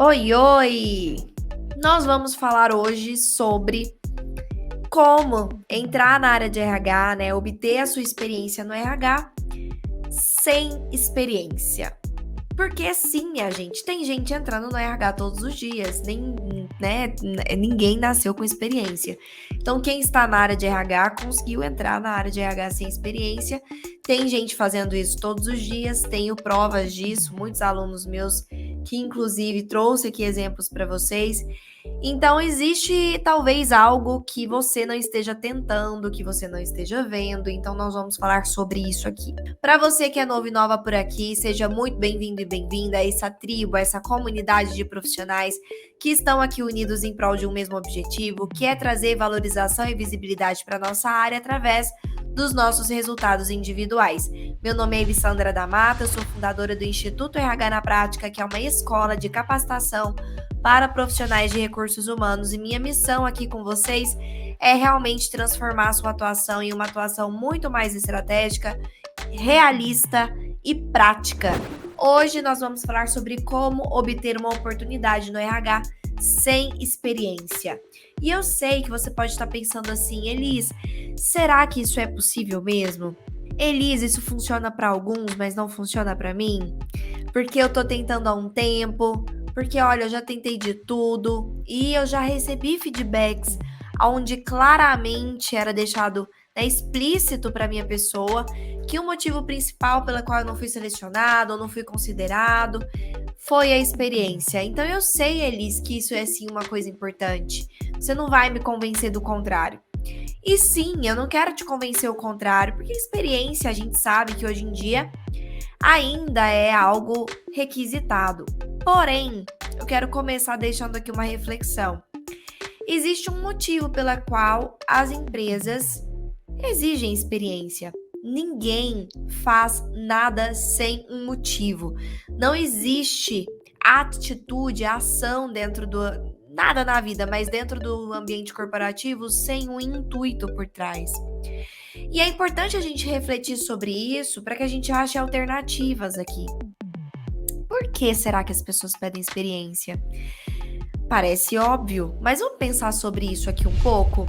Oi, oi! Nós vamos falar hoje sobre como entrar na área de RH, né? Obter a sua experiência no RH sem experiência. Porque sim, minha gente, tem gente entrando no RH todos os dias, nem, né, ninguém nasceu com experiência. Então, quem está na área de RH conseguiu entrar na área de RH sem experiência. Tem gente fazendo isso todos os dias, tenho provas disso, muitos alunos meus que inclusive trouxe aqui exemplos para vocês. Então, existe talvez algo que você não esteja tentando, que você não esteja vendo. Então, nós vamos falar sobre isso aqui. Para você que é novo e nova por aqui, seja muito bem-vindo e bem-vinda a essa tribo, a essa comunidade de profissionais que estão aqui unidos em prol de um mesmo objetivo, que é trazer valorização e visibilidade para nossa área através dos nossos resultados individuais. Meu nome é Elisandra da Mata, eu sou fundadora do Instituto RH na Prática, que é uma escola de capacitação para profissionais de recursos humanos, e minha missão aqui com vocês é realmente transformar a sua atuação em uma atuação muito mais estratégica, realista e prática. Hoje nós vamos falar sobre como obter uma oportunidade no RH sem experiência. E eu sei que você pode estar pensando assim, Elis, será que isso é possível mesmo? Elis, isso funciona para alguns, mas não funciona para mim? Porque eu tô tentando há um tempo, porque olha, eu já tentei de tudo e eu já recebi feedbacks onde claramente era deixado, né, explícito para minha pessoa que o motivo principal pela qual eu não fui selecionado ou não fui considerado foi a experiência. Então eu sei, Elis, que isso é sim uma coisa importante. Você não vai me convencer do contrário. E sim, eu não quero te convencer o contrário, porque experiência a gente sabe que hoje em dia ainda é algo requisitado. Porém, eu quero começar deixando aqui uma reflexão. Existe um motivo pela qual as empresas exigem experiência. Ninguém faz nada sem um motivo. Não existe atitude, ação dentro do nada na vida, mas dentro do ambiente corporativo sem um intuito por trás. E é importante a gente refletir sobre isso para que a gente ache alternativas aqui. Por que será que as pessoas pedem experiência? Parece óbvio, mas vamos pensar sobre isso aqui um pouco?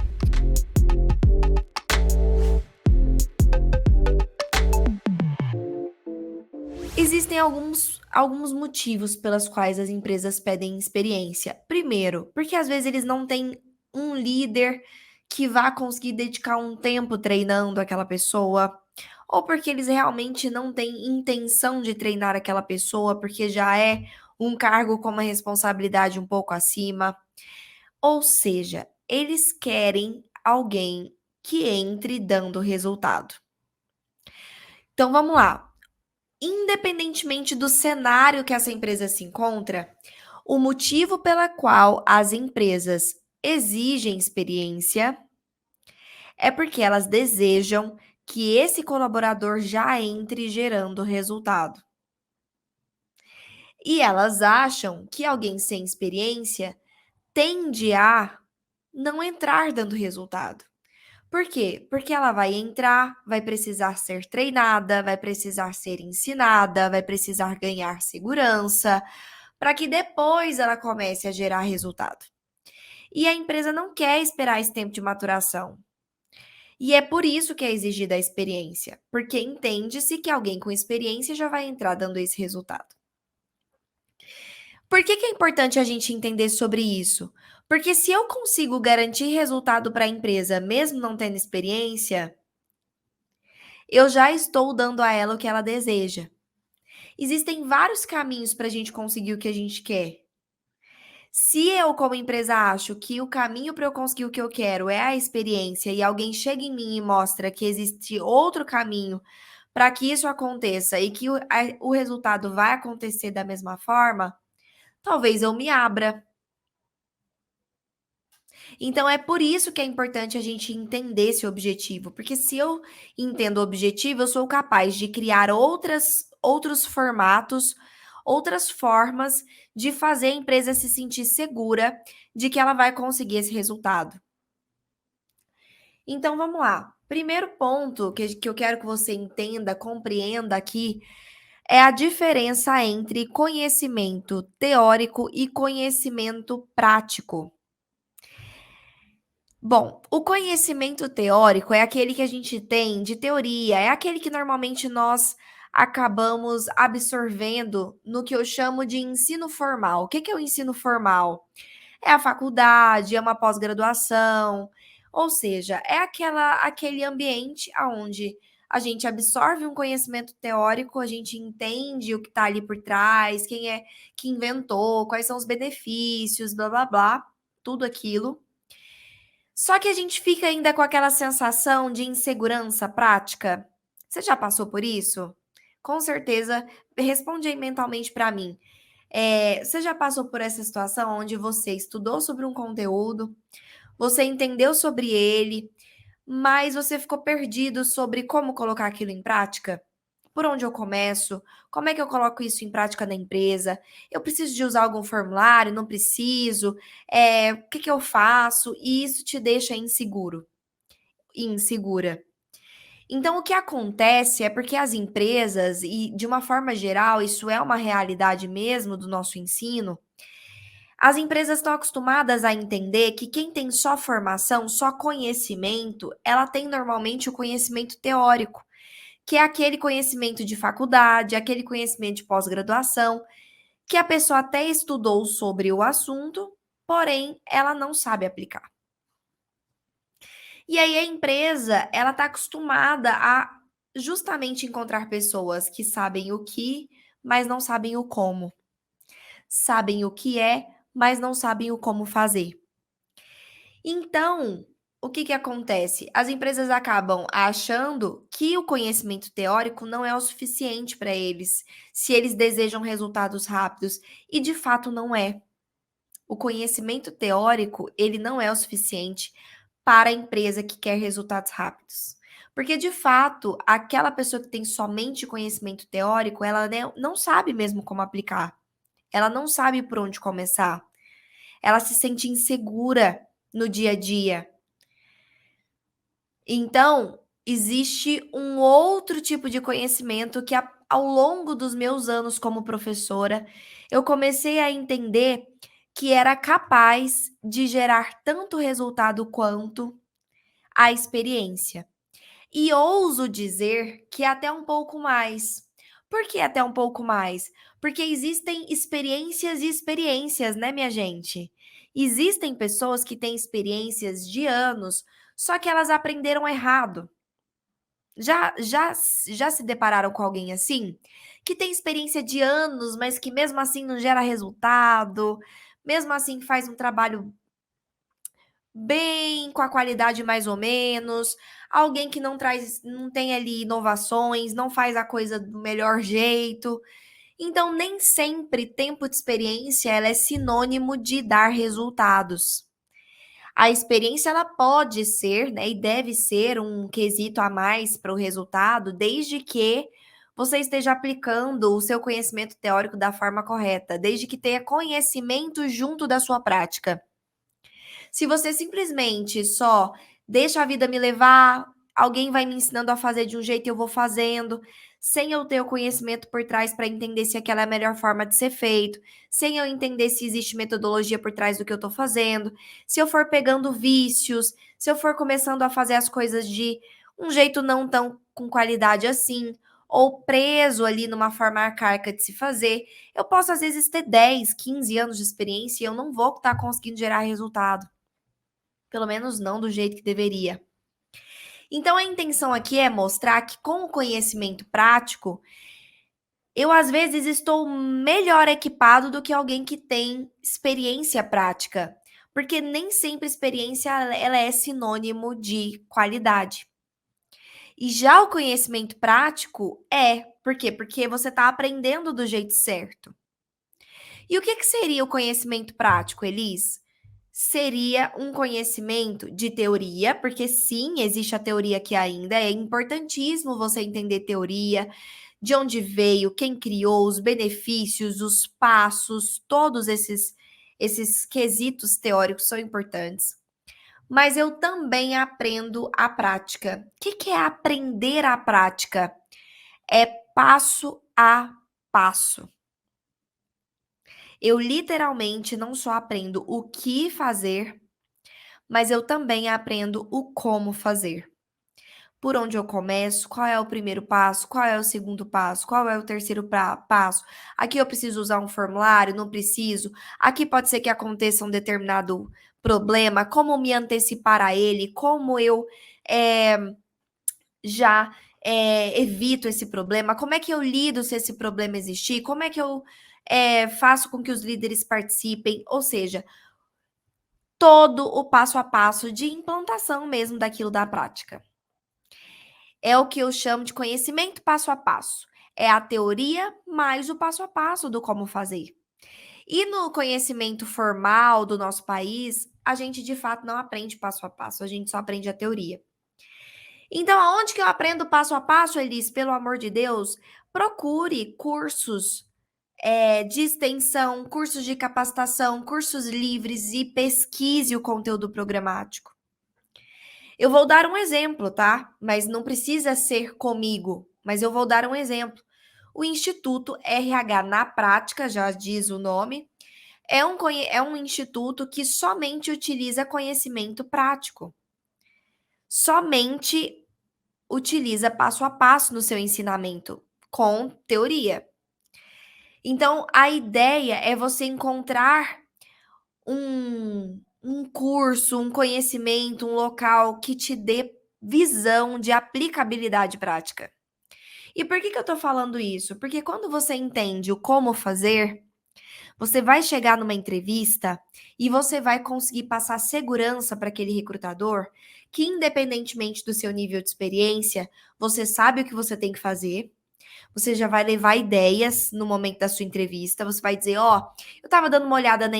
Existem alguns motivos pelas quais as empresas pedem experiência. Primeiro, porque às vezes eles não têm um líder que vá conseguir dedicar um tempo treinando aquela pessoa, ou porque eles realmente não têm intenção de treinar aquela pessoa, porque já é um cargo com uma responsabilidade um pouco acima. Ou seja, eles querem alguém que entre dando resultado. Então vamos lá. Independentemente do cenário que essa empresa se encontra, o motivo pela qual as empresas exigem experiência é porque elas desejam que esse colaborador já entre gerando resultado. E elas acham que alguém sem experiência tende a não entrar dando resultado. Por quê? Porque ela vai entrar, vai precisar ser treinada, vai precisar ser ensinada, vai precisar ganhar segurança, para que depois ela comece a gerar resultado. E a empresa não quer esperar esse tempo de maturação. E é por isso que é exigida a experiência, porque entende-se que alguém com experiência já vai entrar dando esse resultado. Por que é importante a gente entender sobre isso? Porque se eu consigo garantir resultado para a empresa, mesmo não tendo experiência, eu já estou dando a ela o que ela deseja. Existem vários caminhos para a gente conseguir o que a gente quer. Se eu, como empresa, acho que o caminho para eu conseguir o que eu quero é a experiência e alguém chega em mim e mostra que existe outro caminho para que isso aconteça e que o resultado vai acontecer da mesma forma, talvez eu me abra. Então é por isso que é importante a gente entender esse objetivo, porque se eu entendo o objetivo, eu sou capaz de criar outros formatos, outras formas de fazer a empresa se sentir segura de que ela vai conseguir esse resultado. Então vamos lá. Primeiro ponto que eu quero que você entenda, compreenda aqui, é a diferença entre conhecimento teórico e conhecimento prático. Bom, o conhecimento teórico é aquele que a gente tem de teoria, é aquele que normalmente nós acabamos absorvendo no que eu chamo de ensino formal. O que que é o ensino formal? É a faculdade, é uma pós-graduação, ou seja, é aquele ambiente aonde a gente absorve um conhecimento teórico, a gente entende o que está ali por trás, quem é que inventou, quais são os benefícios, blá blá blá, tudo aquilo. Só que a gente fica ainda com aquela sensação de insegurança prática. Você já passou por isso? Com certeza, responde aí mentalmente para mim. Você já passou por essa situação onde você estudou sobre um conteúdo, você entendeu sobre ele, mas você ficou perdido sobre como colocar aquilo em prática? Por onde eu começo? Como é que eu coloco isso em prática na empresa? Eu preciso de usar algum formulário? Não preciso? O que que eu faço? E isso te deixa inseguro, insegura. Então, o que acontece é porque as empresas, e de uma forma geral, isso é uma realidade mesmo do nosso ensino, as empresas estão acostumadas a entender que quem tem só formação, só conhecimento, ela tem normalmente o conhecimento teórico, que é aquele conhecimento de faculdade, aquele conhecimento de pós-graduação, que a pessoa até estudou sobre o assunto, porém ela não sabe aplicar. E aí a empresa, ela está acostumada a justamente encontrar pessoas que sabem o que, mas não sabem o como. Sabem o que é, mas não sabem o como fazer. Então, o que que acontece? As empresas acabam achando que o conhecimento teórico não é o suficiente para eles, se eles desejam resultados rápidos, e de fato não é. O conhecimento teórico, ele não é o suficiente para a empresa que quer resultados rápidos. Porque de fato, aquela pessoa que tem somente conhecimento teórico, ela não sabe mesmo como aplicar. Ela não sabe por onde começar. Ela se sente insegura no dia a dia. Então, existe um outro tipo de conhecimento que ao longo dos meus anos como professora, eu comecei a entender que era capaz de gerar tanto resultado quanto a experiência. E ouso dizer que até um pouco mais. Por que até um pouco mais? Porque existem experiências e experiências, né, minha gente? Existem pessoas que têm experiências de anos, só que elas aprenderam errado. Já se depararam com alguém assim? Que tem experiência de anos, mas que mesmo assim não gera resultado, mesmo assim faz um trabalho bem, com a qualidade mais ou menos, alguém que não tem ali inovações, não faz a coisa do melhor jeito. Então, nem sempre tempo de experiência ela é sinônimo de dar resultados. A experiência ela pode ser, né, e deve ser um quesito a mais para o resultado, desde que você esteja aplicando o seu conhecimento teórico da forma correta, desde que tenha conhecimento junto da sua prática. Se você simplesmente só deixa a vida me levar, alguém vai me ensinando a fazer de um jeito e eu vou fazendo, sem eu ter o conhecimento por trás para entender se aquela é a melhor forma de ser feito, sem eu entender se existe metodologia por trás do que eu estou fazendo, se eu for pegando vícios, se eu for começando a fazer as coisas de um jeito não tão com qualidade assim, ou preso ali numa forma arcaica de se fazer, eu posso às vezes ter 10, 15 anos de experiência e eu não vou estar conseguindo gerar resultado. Pelo menos não do jeito que deveria. Então, a intenção aqui é mostrar que, com o conhecimento prático, eu às vezes estou melhor equipado do que alguém que tem experiência prática, porque nem sempre experiência ela é sinônimo de qualidade. E já o conhecimento prático por quê? Porque você está aprendendo do jeito certo. E o que que seria o conhecimento prático, Elis? Seria um conhecimento de teoria, porque sim, existe a teoria aqui ainda, é importantíssimo você entender teoria, de onde veio, quem criou, os benefícios, os passos, todos esses quesitos teóricos são importantes. Mas eu também aprendo a prática. O que que é aprender a prática? É passo a passo. Eu literalmente não só aprendo o que fazer, mas eu também aprendo o como fazer. Por onde eu começo, qual é o primeiro passo, qual é o segundo passo, qual é o terceiro passo. Aqui eu preciso usar um formulário, não preciso. Aqui pode ser que aconteça um determinado problema, como me antecipar a ele, como eu eh, já evito esse problema, como é que eu lido se esse problema existir, como é que eu faço com que os líderes participem, ou seja, todo o passo a passo de implantação mesmo daquilo da prática. É o que eu chamo de conhecimento passo a passo. É a teoria mais o passo a passo do como fazer. E no conhecimento formal do nosso país, a gente de fato não aprende passo a passo, a gente só aprende a teoria. Então, aonde que eu aprendo passo a passo, Elis? Pelo amor de Deus, procure cursos de extensão, cursos de capacitação, cursos livres e pesquise o conteúdo programático. Eu vou dar um exemplo, tá? Mas não precisa ser comigo, mas eu vou dar um exemplo. O Instituto RH na prática, já diz o nome, é um instituto que somente utiliza conhecimento prático. Somente utiliza passo a passo no seu ensinamento, com teoria. Então, a ideia é você encontrar um curso, um conhecimento, um local que te dê visão de aplicabilidade prática. E por que eu tô falando isso? Porque quando você entende o como fazer, você vai chegar numa entrevista e você vai conseguir passar segurança para aquele recrutador que, independentemente do seu nível de experiência, você sabe o que você tem que fazer. Você já vai levar ideias no momento da sua entrevista. Você vai dizer: Ó, eu estava dando uma olhada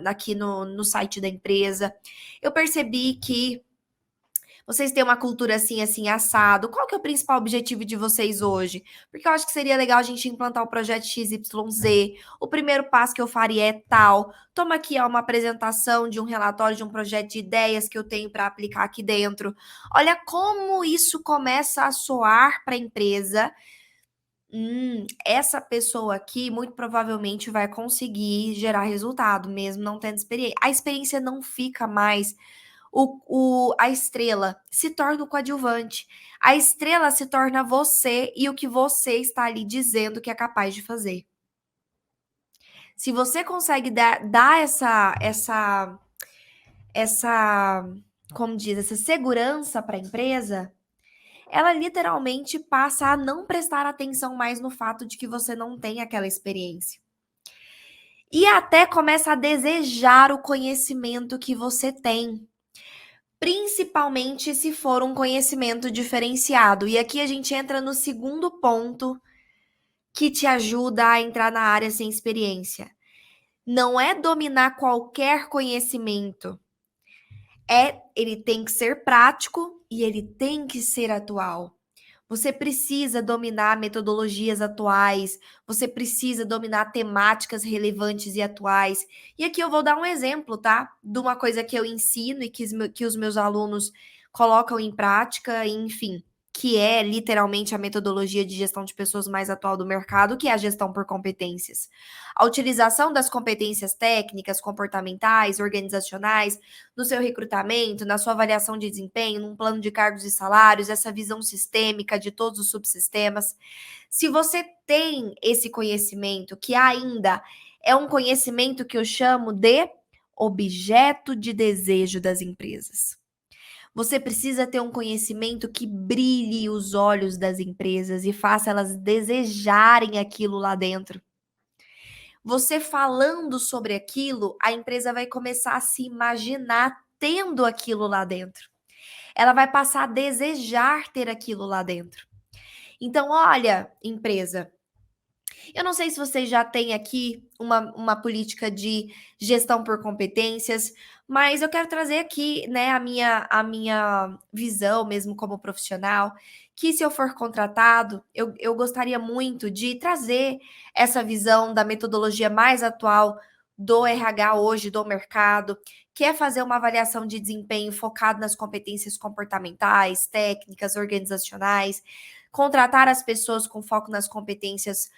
aqui no site da empresa. Eu percebi que vocês têm uma cultura assim, assim, assado. Qual que é o principal objetivo de vocês hoje? Porque eu acho que seria legal a gente implantar o projeto XYZ. O primeiro passo que eu faria é tal. Toma aqui ó, uma apresentação de um relatório de um projeto de ideias que eu tenho para aplicar aqui dentro. Olha como isso começa a soar para a empresa. Essa pessoa aqui muito provavelmente vai conseguir gerar resultado, mesmo não tendo experiência. A experiência não fica mais a estrela, se torna o coadjuvante. A estrela se torna você e o que você está ali dizendo que é capaz de fazer. Se você consegue dar como diz, essa segurança para a empresa, ela literalmente passa a não prestar atenção mais no fato de que você não tem aquela experiência. E até começa a desejar o conhecimento que você tem. Principalmente se for um conhecimento diferenciado. E aqui a gente entra no segundo ponto que te ajuda a entrar na área sem experiência. Não é dominar qualquer conhecimento. Ele tem que ser prático e ele tem que ser atual. Você precisa dominar metodologias atuais, você precisa dominar temáticas relevantes e atuais. E aqui eu vou dar um exemplo, tá? De uma coisa que eu ensino e que os meus alunos colocam em prática, enfim, que é literalmente a metodologia de gestão de pessoas mais atual do mercado, que é a gestão por competências. A utilização das competências técnicas, comportamentais, organizacionais, no seu recrutamento, na sua avaliação de desempenho, num plano de cargos e salários, essa visão sistêmica de todos os subsistemas. Se você tem esse conhecimento, que ainda é um conhecimento que eu chamo de objeto de desejo das empresas. Você precisa ter um conhecimento que brilhe os olhos das empresas e faça elas desejarem aquilo lá dentro. Você falando sobre aquilo, a empresa vai começar a se imaginar tendo aquilo lá dentro. Ela vai passar a desejar ter aquilo lá dentro. Então, olha, empresa, eu não sei se vocês já têm aqui uma política de gestão por competências, mas eu quero trazer aqui, né, a minha visão mesmo como profissional, que se eu for contratado, eu gostaria muito de trazer essa visão da metodologia mais atual do RH hoje, do mercado, que é fazer uma avaliação de desempenho focado nas competências comportamentais, técnicas, organizacionais, contratar as pessoas com foco nas competências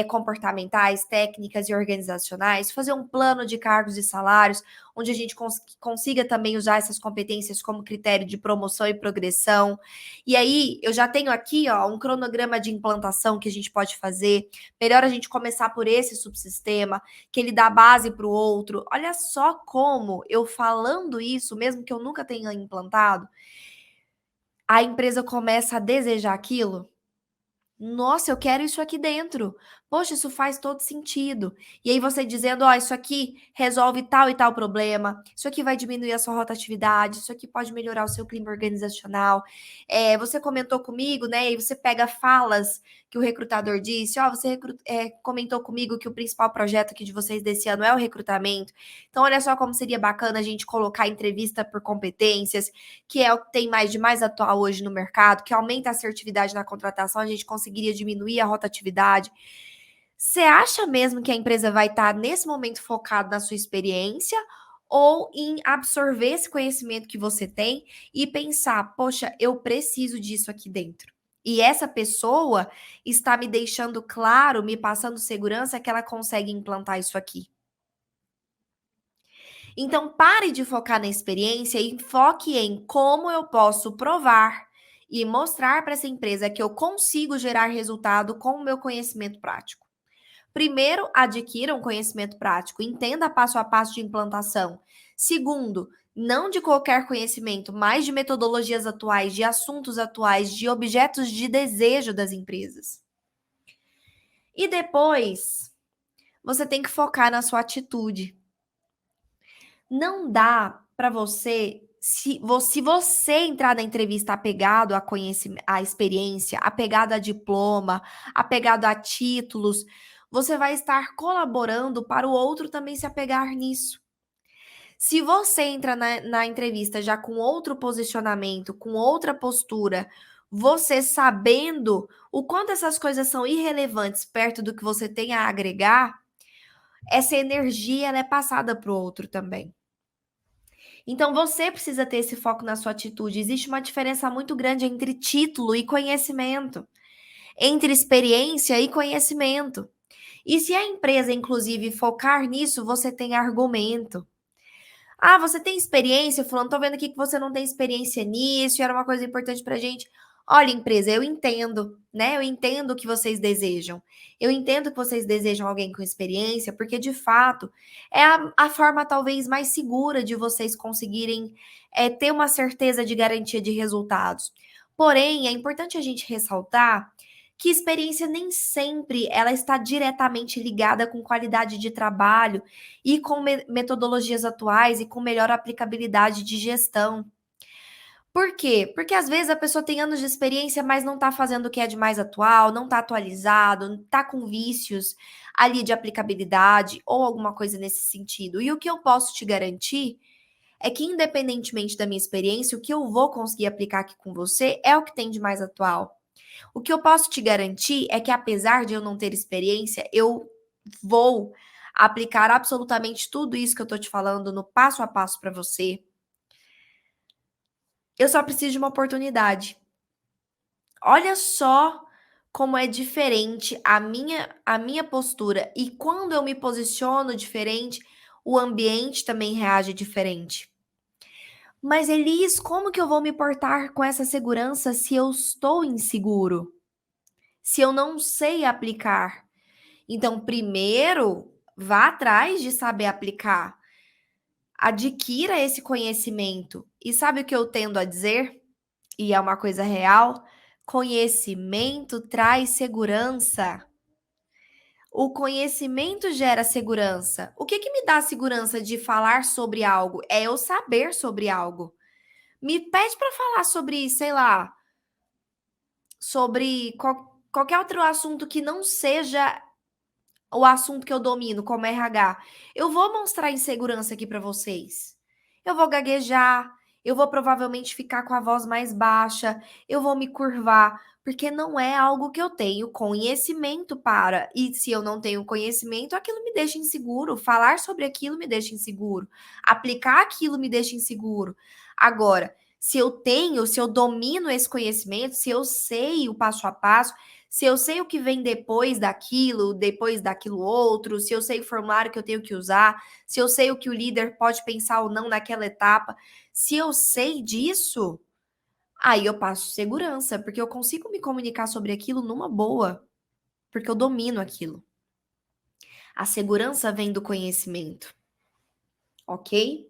comportamentais, técnicas e organizacionais, fazer um plano de cargos e salários, onde a gente consiga também usar essas competências como critério de promoção e progressão. E aí, eu já tenho aqui, ó, um cronograma de implantação que a gente pode fazer. Melhor a gente começar por esse subsistema, que ele dá base para o outro. Olha só como eu falando isso, mesmo que eu nunca tenha implantado, a empresa começa a desejar aquilo. Nossa, eu quero isso aqui dentro. Poxa, isso faz todo sentido. E aí você dizendo, ó, isso aqui resolve tal e tal problema, isso aqui vai diminuir a sua rotatividade, isso aqui pode melhorar o seu clima organizacional. Você comentou comigo, né? E você pega falas que o recrutador disse, ó, você comentou comigo que o principal projeto aqui de vocês desse ano é o recrutamento. Então, olha só como seria bacana a gente colocar entrevista por competências, que é o que tem mais de mais atual hoje no mercado, que aumenta a assertividade na contratação, a gente conseguiria diminuir a rotatividade. Você acha mesmo que a empresa vai estar nesse momento focada na sua experiência ou em absorver esse conhecimento que você tem e pensar, poxa, eu preciso disso aqui dentro? E essa pessoa está me deixando claro, me passando segurança que ela consegue implantar isso aqui. Então, pare de focar na experiência e foque em como eu posso provar e mostrar para essa empresa que eu consigo gerar resultado com o meu conhecimento prático. Primeiro, adquira um conhecimento prático, entenda passo a passo de implantação. Segundo, não de qualquer conhecimento, mas de metodologias atuais, de assuntos atuais, de objetos de desejo das empresas. E depois, você tem que focar na sua atitude. Não dá para você, se você entrar na entrevista apegado a conhecimento, a experiência, apegado a diploma, apegado a títulos, você vai estar colaborando para o outro também se apegar nisso. Se você entra na entrevista já com outro posicionamento, com outra postura, você sabendo o quanto essas coisas são irrelevantes perto do que você tem a agregar, essa energia ela é passada para o outro também. Então você precisa ter esse foco na sua atitude. Existe uma diferença muito grande entre título e conhecimento, entre experiência e conhecimento. E se a empresa, inclusive, focar nisso, você tem argumento. Ah, você tem experiência? Falando, tô vendo aqui que você não tem experiência nisso, e era uma coisa importante pra gente. Olha, empresa, eu entendo, né? Eu entendo o que vocês desejam. Eu entendo que vocês desejam alguém com experiência, porque de fato é a forma talvez mais segura de vocês conseguirem ter uma certeza de garantia de resultados. Porém, é importante a gente ressaltar que experiência nem sempre ela está diretamente ligada com qualidade de trabalho e com metodologias atuais e com melhor aplicabilidade de gestão. Por quê? Porque às vezes a pessoa tem anos de experiência, mas não está fazendo o que é de mais atual, não está atualizado, está com vícios ali de aplicabilidade ou alguma coisa nesse sentido. E o que eu posso te garantir é que, independentemente da minha experiência, o que eu vou conseguir aplicar aqui com você é o que tem de mais atual. O que eu posso te garantir é que, apesar de eu não ter experiência, eu vou aplicar absolutamente tudo isso que eu tô te falando no passo a passo para você. Eu só preciso de uma oportunidade. Olha só como é diferente a minha postura. E quando eu me posiciono diferente, o ambiente também reage diferente. Mas, Elis, como que eu vou me portar com essa segurança se eu estou inseguro? Se eu não sei aplicar? Então, primeiro, vá atrás de saber aplicar. Adquira esse conhecimento. E sabe o que eu tendo a dizer? E é uma coisa real? Conhecimento traz segurança. O conhecimento gera segurança. O que me dá segurança de falar sobre algo? É eu saber sobre algo. Me pede para falar sobre, sei lá, sobre qualquer outro assunto que não seja o assunto que eu domino, como RH. Eu vou mostrar insegurança aqui para vocês. Eu vou gaguejar, eu vou provavelmente ficar com a voz mais baixa, eu vou me curvar, porque não é algo que eu tenho conhecimento para. E se eu não tenho conhecimento, aquilo me deixa inseguro. Falar sobre aquilo me deixa inseguro. Aplicar aquilo me deixa inseguro. Agora, se eu domino esse conhecimento, se eu sei o passo a passo, se eu sei o que vem depois daquilo outro, se eu sei o formulário que eu tenho que usar, se eu sei o que o líder pode pensar ou não naquela etapa, se eu sei disso, aí eu passo segurança, porque eu consigo me comunicar sobre aquilo numa boa, porque eu domino aquilo. A segurança vem do conhecimento, ok?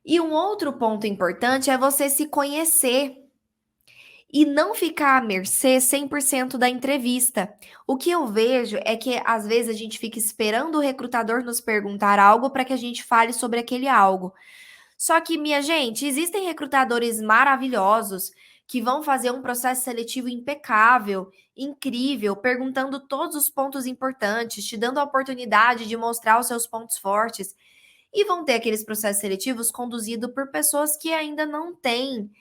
E um outro ponto importante é você se conhecer e não ficar à mercê 100% da entrevista. O que eu vejo é que às vezes a gente fica esperando o recrutador nos perguntar algo para que a gente fale sobre aquele algo. Só que, minha gente, existem recrutadores maravilhosos que vão fazer um processo seletivo impecável, incrível, perguntando todos os pontos importantes, te dando a oportunidade de mostrar os seus pontos fortes. E vão ter aqueles processos seletivos conduzidos por pessoas que ainda não têm,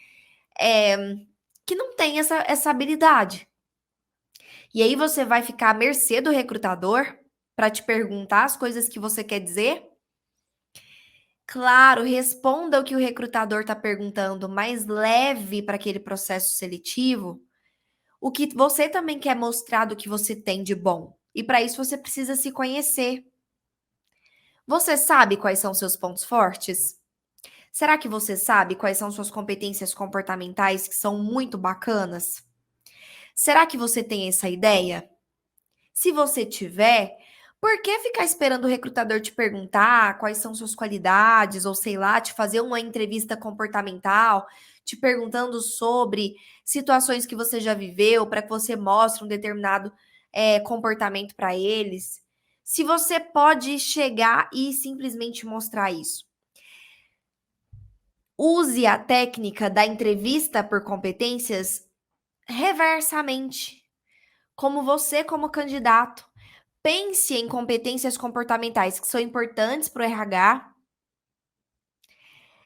que não têm essa habilidade. E aí você vai ficar à mercê do recrutador para te perguntar as coisas que você quer dizer. Claro, responda o que o recrutador está perguntando, mas leve para aquele processo seletivo o que você também quer mostrar do que você tem de bom. E para isso você precisa se conhecer. Você sabe quais são seus pontos fortes? Será que você sabe quais são suas competências comportamentais que são muito bacanas? Será que você tem essa ideia? Se você tiver, por que ficar esperando o recrutador te perguntar quais são suas qualidades, ou sei lá, te fazer uma entrevista comportamental, te perguntando sobre situações que você já viveu, para que você mostre um determinado comportamento para eles? Se você pode chegar e simplesmente mostrar isso. Use a técnica da entrevista por competências reversamente, como você, como candidato. Pense em competências comportamentais que são importantes para o RH,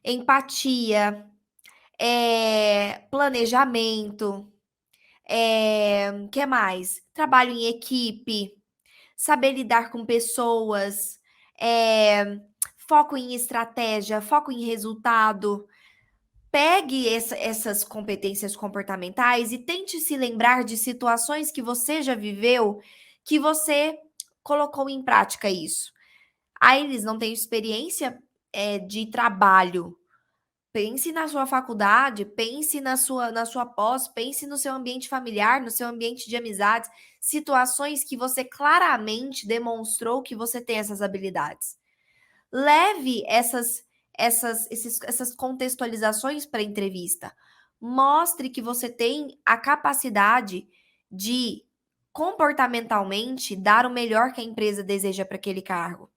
empatia, planejamento, que mais? Trabalho em equipe, saber lidar com pessoas, foco em estratégia, foco em resultado. Pegue essas competências comportamentais e tente se lembrar de situações que você já viveu, que você colocou em prática isso. Aí eles não têm experiência de trabalho. Pense na sua faculdade, pense na sua pós, pense no seu ambiente familiar, no seu ambiente de amizades, situações que você claramente demonstrou que você tem essas habilidades. Leve essas contextualizações para a entrevista. Mostre que você tem a capacidade de comportamentalmente dar o melhor que a empresa deseja para aquele cargo.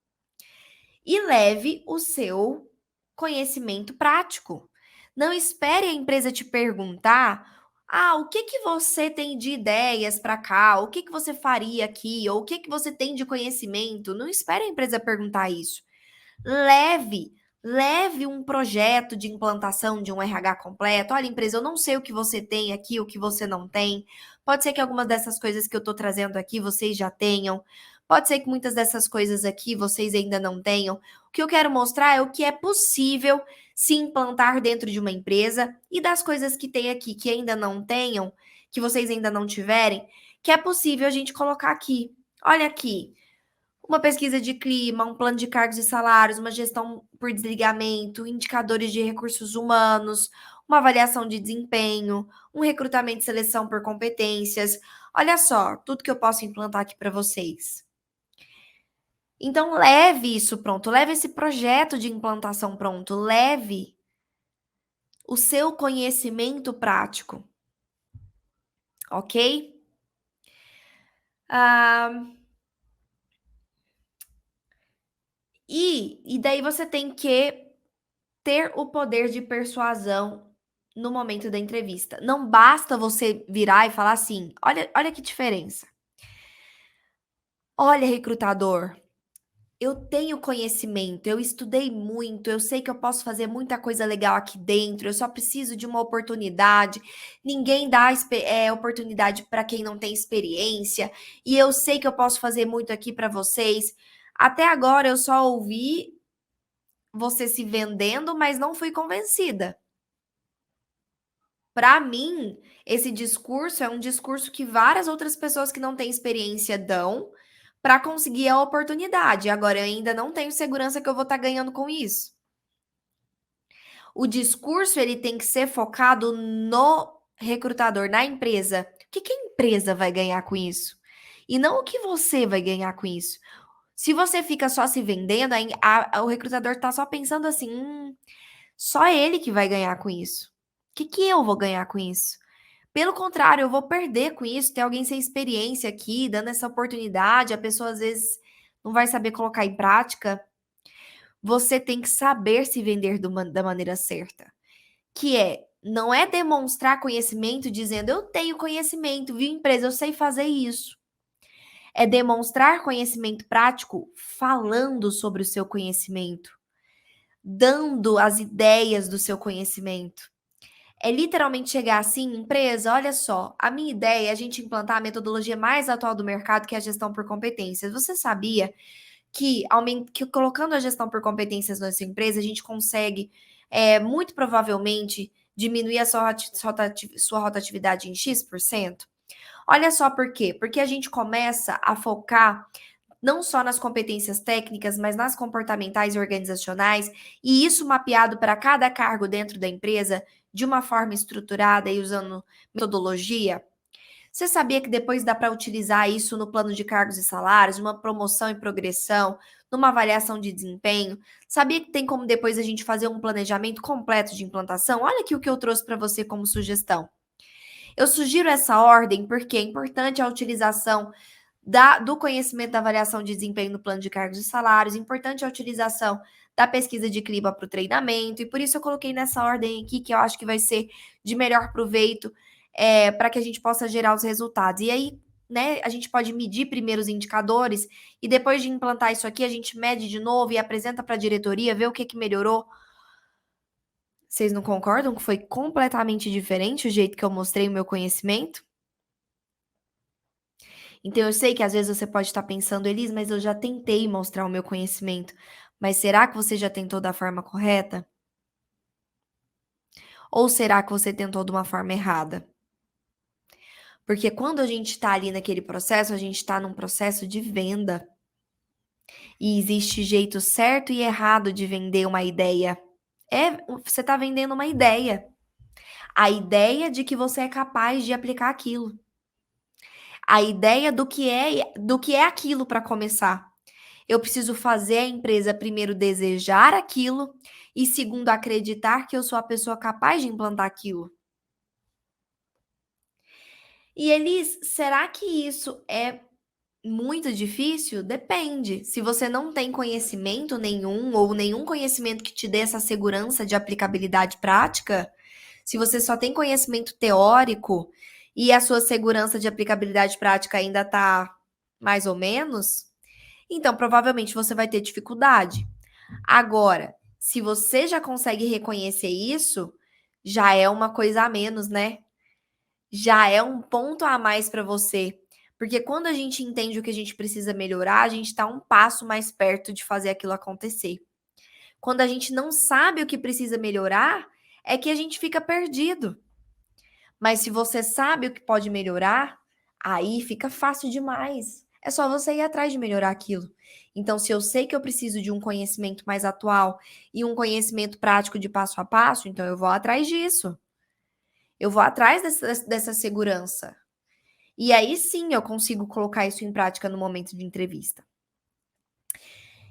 E leve o seu conhecimento prático. Não espere a empresa te perguntar: "Ah, o que que você tem de ideias para cá? O que que você faria aqui? Ou o que que você tem de conhecimento?". Não espere a empresa perguntar isso. Leve um projeto de implantação de um RH completo. "Olha, empresa, eu não sei o que você tem aqui, o que você não tem. Pode ser que algumas dessas coisas que eu estou trazendo aqui vocês já tenham. Pode ser que muitas dessas coisas aqui vocês ainda não tenham. O que eu quero mostrar é o que é possível se implantar dentro de uma empresa e das coisas que tem aqui que ainda não tenham, que vocês ainda não tiverem, que é possível a gente colocar aqui. Olha aqui, uma pesquisa de clima, um plano de cargos e salários, uma gestão por desligamento, indicadores de recursos humanos, uma avaliação de desempenho, um recrutamento e seleção por competências. Olha só, tudo que eu posso implantar aqui para vocês. Então, leve isso pronto, leve esse projeto de implantação pronto, leve o seu conhecimento prático, ok? E daí você tem que ter o poder de persuasão no momento da entrevista. Não basta você virar e falar assim: olha que diferença. Olha, recrutador, eu tenho conhecimento, eu estudei muito, eu sei que eu posso fazer muita coisa legal aqui dentro, eu só preciso de uma oportunidade. Ninguém dá oportunidade para quem não tem experiência, e eu sei que eu posso fazer muito aqui para vocês. Até agora eu só ouvi você se vendendo, mas não fui convencida. Para mim, esse discurso é um discurso que várias outras pessoas que não têm experiência dão para conseguir a oportunidade. Agora, eu ainda não tenho segurança que eu vou estar ganhando com isso. O discurso ele tem que ser focado no recrutador, na empresa. O que a empresa vai ganhar com isso? E não o que você vai ganhar com isso. Se você fica só se vendendo, o recrutador está só pensando assim: só ele que vai ganhar com isso. O que eu vou ganhar com isso? Pelo contrário, eu vou perder com isso. Ter alguém sem experiência aqui, dando essa oportunidade, a pessoa às vezes não vai saber colocar em prática. Você tem que saber se vender da maneira certa. Que não é demonstrar conhecimento dizendo eu tenho conhecimento, viu, empresa, eu sei fazer isso. É demonstrar conhecimento prático falando sobre o seu conhecimento, dando as ideias do seu conhecimento. É literalmente chegar assim, empresa, olha só, a minha ideia é a gente implantar a metodologia mais atual do mercado, que é a gestão por competências. Você sabia que colocando a gestão por competências na sua empresa, a gente consegue, muito provavelmente, diminuir a sua rotatividade em X%? Olha só por quê. Porque a gente começa a focar não só nas competências técnicas, mas nas comportamentais e organizacionais, e isso mapeado para cada cargo dentro da empresa de uma forma estruturada e usando metodologia. Você sabia que depois dá para utilizar isso no plano de cargos e salários, numa promoção e progressão, numa avaliação de desempenho? Sabia que tem como depois a gente fazer um planejamento completo de implantação? Olha aqui o que eu trouxe para você como sugestão. Eu sugiro essa ordem porque é importante a utilização do conhecimento da avaliação de desempenho no plano de cargos e salários, importante a utilização da pesquisa de clima para o treinamento, e por isso eu coloquei nessa ordem aqui, que eu acho que vai ser de melhor proveito para que a gente possa gerar os resultados. E aí, né, a gente pode medir primeiro os indicadores, e depois de implantar isso aqui, a gente mede de novo e apresenta para a diretoria, vê o que melhorou. Vocês não concordam que foi completamente diferente o jeito que eu mostrei o meu conhecimento? Então eu sei que às vezes você pode estar pensando, Elis, mas eu já tentei mostrar o meu conhecimento. Mas será que você já tentou da forma correta? Ou será que você tentou de uma forma errada? Porque quando a gente está ali naquele processo, a gente está num processo de venda. E existe jeito certo e errado de vender uma ideia. Você está vendendo uma ideia. A ideia de que você é capaz de aplicar aquilo. A ideia do que é aquilo para começar. Eu preciso fazer a empresa, primeiro, desejar aquilo e, segundo, acreditar que eu sou a pessoa capaz de implantar aquilo. E, Elis, será que isso é muito difícil? Depende. Se você não tem conhecimento nenhum ou nenhum conhecimento que te dê essa segurança de aplicabilidade prática, se você só tem conhecimento teórico e a sua segurança de aplicabilidade prática ainda está mais ou menos, então provavelmente você vai ter dificuldade. Agora, se você já consegue reconhecer isso, já é uma coisa a menos, né? Já é um ponto a mais para você. Porque quando a gente entende o que a gente precisa melhorar, a gente está um passo mais perto de fazer aquilo acontecer. Quando a gente não sabe o que precisa melhorar, é que a gente fica perdido. Mas se você sabe o que pode melhorar, aí fica fácil demais. É só você ir atrás de melhorar aquilo. Então, se eu sei que eu preciso de um conhecimento mais atual e um conhecimento prático de passo a passo, então eu vou atrás disso. Eu vou atrás dessa segurança. E aí sim eu consigo colocar isso em prática no momento de entrevista.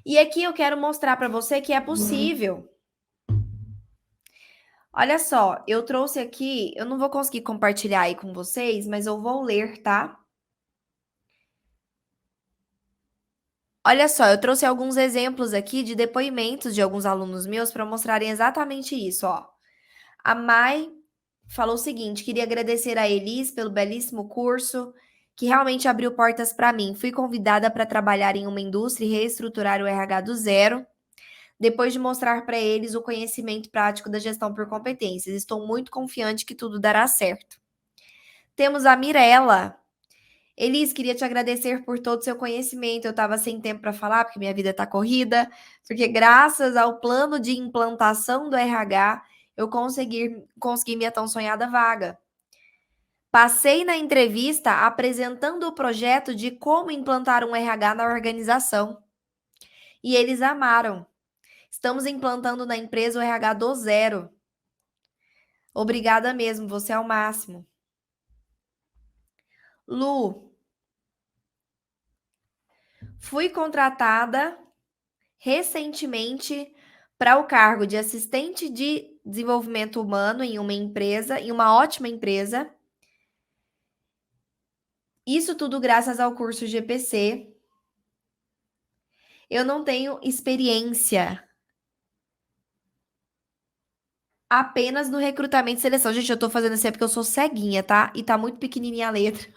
E aqui eu quero mostrar para você que é possível. Olha só, eu trouxe aqui, eu não vou conseguir compartilhar aí com vocês, mas eu vou ler, tá? Olha só, eu trouxe alguns exemplos aqui de depoimentos de alguns alunos meus para mostrarem exatamente isso, ó. A Mai falou o seguinte: queria agradecer a Elis pelo belíssimo curso, que realmente abriu portas para mim. Fui convidada para trabalhar em uma indústria e reestruturar o RH do zero, depois de mostrar para eles o conhecimento prático da gestão por competências. Estou muito confiante que tudo dará certo. Temos a Mirella. Elis, queria te agradecer por todo o seu conhecimento. Eu estava sem tempo para falar, porque minha vida está corrida, porque graças ao plano de implantação do RH, eu consegui minha tão sonhada vaga. Passei na entrevista apresentando o projeto de como implantar um RH na organização. E eles amaram. Estamos implantando na empresa o RH do zero. Obrigada mesmo, você é o máximo. Lu, fui contratada recentemente para o cargo de assistente de desenvolvimento humano em uma empresa, em uma ótima empresa. Isso tudo graças ao curso GPC. Eu não tenho experiência apenas no recrutamento e seleção. Gente, eu tô fazendo isso aí porque eu sou ceguinha, tá? E tá muito pequenininha a letra.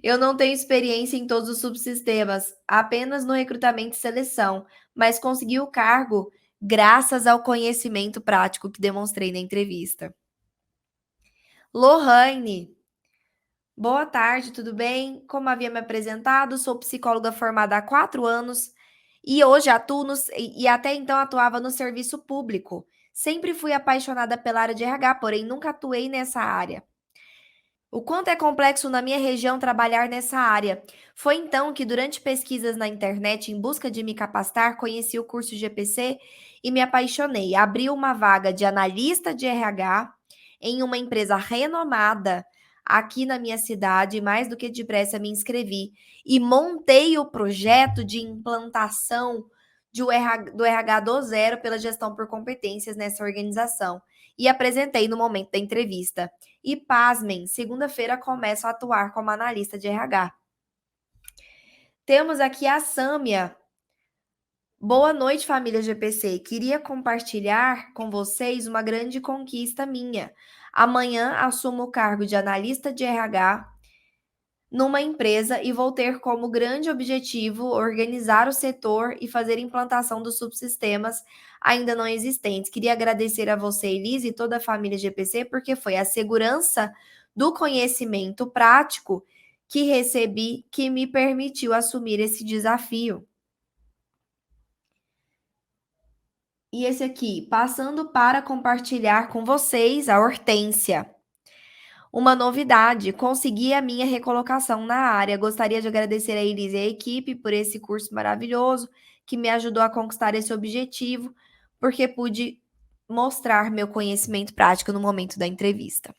Eu não tenho experiência em todos os subsistemas, apenas no recrutamento e seleção, mas consegui o cargo graças ao conhecimento prático que demonstrei na entrevista. Lohane, boa tarde, tudo bem? Como havia me apresentado, sou psicóloga formada há 4 anos e hoje atuo e até então atuava no serviço público. Sempre fui apaixonada pela área de RH, porém nunca atuei nessa área. O quanto é complexo na minha região trabalhar nessa área. Foi então que, durante pesquisas na internet em busca de me capacitar, conheci o curso GPC e me apaixonei. Abri uma vaga de analista de RH em uma empresa renomada aqui na minha cidade, e mais do que depressa me inscrevi e montei o projeto de implantação do RH do zero pela gestão por competências nessa organização e apresentei no momento da entrevista. E pasmem, segunda-feira começo a atuar como analista de RH. Temos aqui a Sâmia. Boa noite, família GPC. Queria compartilhar com vocês uma grande conquista minha. Amanhã assumo o cargo de analista de RH numa empresa e vou ter como grande objetivo organizar o setor e fazer implantação dos subsistemas ainda não existentes. Queria agradecer a você, Elise, e toda a família GPC, porque foi a segurança do conhecimento prático que recebi que me permitiu assumir esse desafio. E esse aqui, passando para compartilhar com vocês, a Hortência. Uma novidade, consegui a minha recolocação na área. Gostaria de agradecer a Elise e a equipe por esse curso maravilhoso que me ajudou a conquistar esse objetivo, porque pude mostrar meu conhecimento prático no momento da entrevista.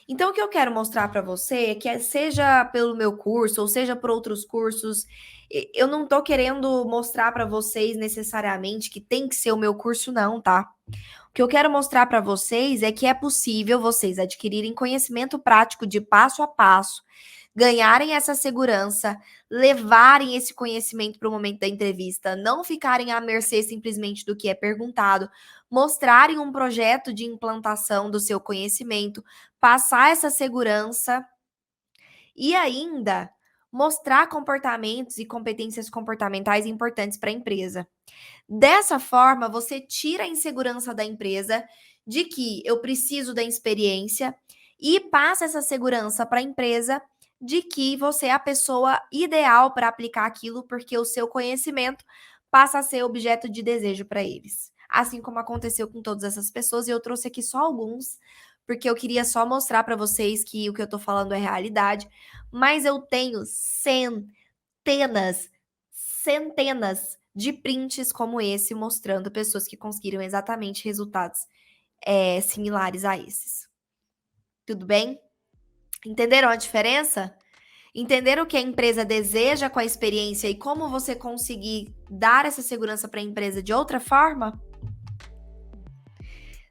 Então, o que eu quero mostrar para você é que, seja pelo meu curso ou seja por outros cursos, eu não tô querendo mostrar para vocês necessariamente que tem que ser o meu curso, não, tá? O que eu quero mostrar para vocês é que é possível vocês adquirirem conhecimento prático de passo a passo, ganharem essa segurança, levarem esse conhecimento para o momento da entrevista, não ficarem à mercê simplesmente do que é perguntado, mostrarem um projeto de implantação do seu conhecimento, passar essa segurança e ainda mostrar comportamentos e competências comportamentais importantes para a empresa. Dessa forma, você tira a insegurança da empresa de que eu preciso da experiência e passa essa segurança para a empresa de que você é a pessoa ideal para aplicar aquilo, porque o seu conhecimento passa a ser objeto de desejo para eles. Assim como aconteceu com todas essas pessoas, e eu trouxe aqui só alguns, porque eu queria só mostrar para vocês que o que eu estou falando é realidade, mas eu tenho centenas de prints como esse, mostrando pessoas que conseguiram exatamente resultados similares a esses. Tudo bem? Entenderam a diferença? Entenderam o que a empresa deseja com a experiência e como você conseguir dar essa segurança para a empresa de outra forma?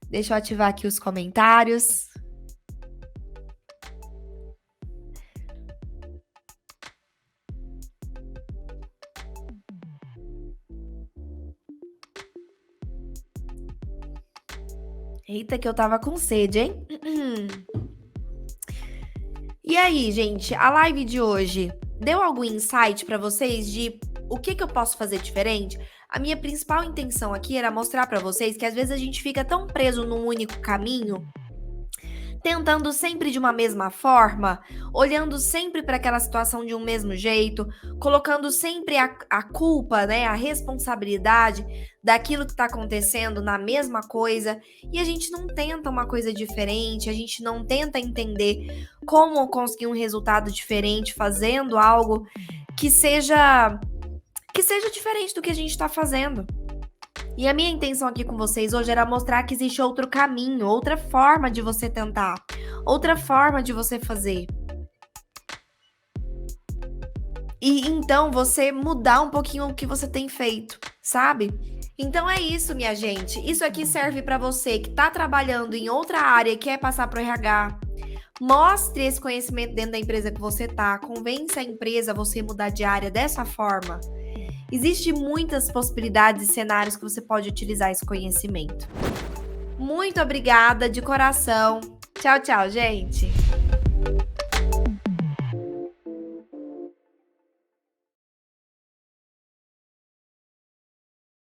Deixa eu ativar aqui os comentários. Eita, que eu tava com sede, hein? E aí, gente, a live de hoje deu algum insight para vocês de o que eu posso fazer diferente? A minha principal intenção aqui era mostrar para vocês que às vezes a gente fica tão preso num único caminho, tentando sempre de uma mesma forma, olhando sempre para aquela situação de um mesmo jeito, colocando sempre a culpa, né, a responsabilidade daquilo que está acontecendo na mesma coisa, e a gente não tenta uma coisa diferente, a gente não tenta entender como conseguir um resultado diferente fazendo algo que seja diferente do que a gente está fazendo. E a minha intenção aqui com vocês hoje era mostrar que existe outro caminho, outra forma de você tentar, outra forma de você fazer. E então você mudar um pouquinho o que você tem feito, sabe? Então é isso, minha gente. Isso aqui serve para você que está trabalhando em outra área e quer passar para o RH. Mostre esse conhecimento dentro da empresa que você tá. Convença a empresa a você mudar de área dessa forma. Existem muitas possibilidades e cenários que você pode utilizar esse conhecimento. Muito obrigada de coração. Tchau, tchau, gente.